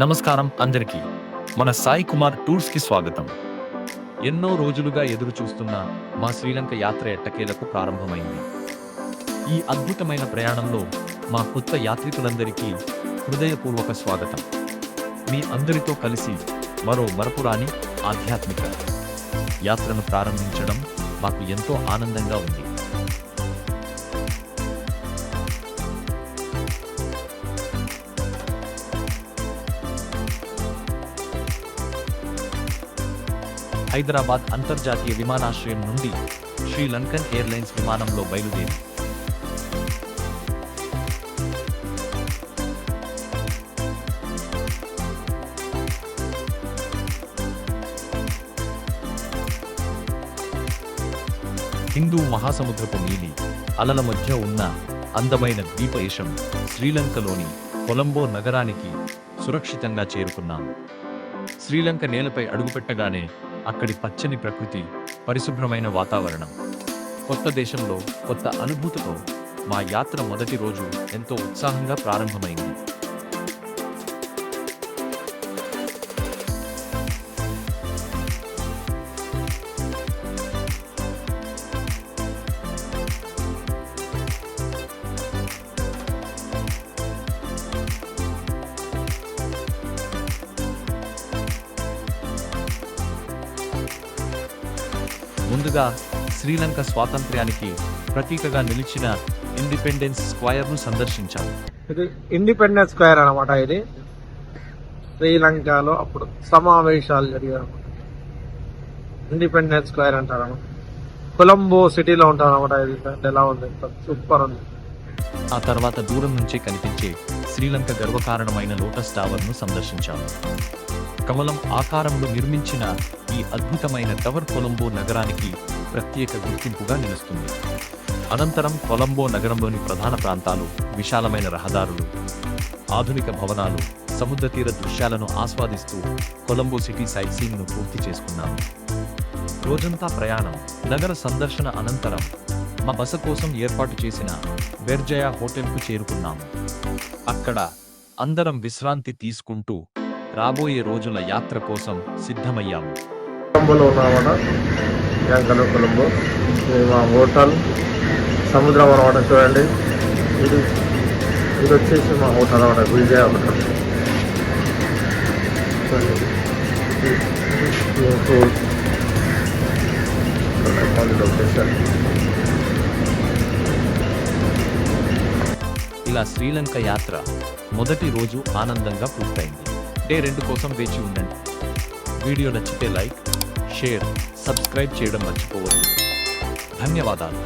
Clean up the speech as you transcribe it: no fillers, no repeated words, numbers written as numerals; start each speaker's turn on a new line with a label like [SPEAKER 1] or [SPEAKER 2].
[SPEAKER 1] నమస్కారం అందరికీ. మన సాయి కుమార్ టూర్స్ కి స్వాగతం. ఎన్నో రోజులుగా ఎదురు చూస్తున్న మా శ్రీలంక యాత్ర ఎట్టకేలకు ప్రారంభమైంది. ఈ అద్భుతమైన ప్రయాణంలో మా కొత్త యాత్రికులందరికీ హృదయపూర్వక స్వాగతం. మీ అందరితో కలిసి మరో మరపురాని ఆధ్యాత్మిక యాత్రను ప్రారంభించడం మాకు ఎంతో ఆనందంగా ఉంది. హైదరాబాద్ అంతర్జాతీయ విమానాశ్రయం నుండి శ్రీలంకన్ ఎయిర్లైన్స్ విమానంలో బయలుదేరి హిందూ మహాసముద్రపు నీలి అలల మధ్య ఉన్న అందమైన ద్వీపదేశం శ్రీలంకలోని కొలంబో నగరానికి సురక్షితంగా చేరుకున్నాము. శ్రీలంక నేలపై అడుగుపెట్టగానే అక్కడి పచ్చని ప్రకృతి, పరిశుభ్రమైన వాతావరణం, కొత్త దేశంలో కొత్త అనుభూతితో మా యాత్ర మొదటి రోజు ఎంతో ఉత్సాహంగా ప్రారంభమైంది. ముందుగా శ్రీలంక స్వాతంత్ర్యానికి ప్రతీకగా నిలిచిన ఇండిపెండెన్స్ స్క్వేర్ను సందర్శించాము.
[SPEAKER 2] ఇది ఇండిపెండెన్స్ స్క్వేర్ అనమాట. ఇది శ్రీలంకలో అప్పుడు సమావేశాలు జరిగారు. ఇండిపెండెన్స్ స్క్వేర్ అంటారు. కొలంబో సిటీలో ఉంటారు అనమాట. ఇది ఎలా ఉంది, సూపర్ ఉంది.
[SPEAKER 1] ఆ తర్వాత దూరం నుంచే కనిపించే శ్రీలంక గర్వకారణమైన లోటస్ టవర్ను సందర్శించాము. కమలం ఆకారంలో నిర్మించిన ఈ అద్భుతమైన టవర్ కొలంబో నగరానికి ప్రత్యేక గుర్తింపుగా నిలుస్తుంది. అనంతరం కొలంబో నగరంలోని ప్రధాన ప్రాంతాలు, విశాలమైన రహదారులు, ఆధునిక భవనాలు, సముద్ర తీర దృశ్యాలను ఆస్వాదిస్తూ కొలంబో సిటీ సైట్ సీయింగ్ను పూర్తి చేసుకున్నాము. రోజంతా ప్రయాణం, నగర సందర్శన అనంతరం మా బస కోసం ఏర్పాటు చేసిన వెర్జయా హోటల్కు చేరుకున్నాము. అక్కడ అందరం విశ్రాంతి తీసుకుంటూ రాబోయే రోజుల యాత్ర కోసం సిద్ధమయ్యాము.
[SPEAKER 2] కొలంబోలో ఉన్నామన్నమాట. యాంకలో కొలంబో మా హోటల్, సముద్రం అనమాట. చూడండి, ఇది వచ్చేసి మా హోటల్ అనమాట, విజయ హోటల్. లొకేషన్.
[SPEAKER 1] ఇలా శ్రీలంక యాత్ర మొదటి రోజు ఆనందంగా పూర్తయింది. డే 2 కోసం వేచి ఉండండి. వీడియో నచ్చితే లైక్, షేర్, సబ్స్క్రైబ్ చేయడం మర్చిపోవద్దు. ధన్యవాదాలు.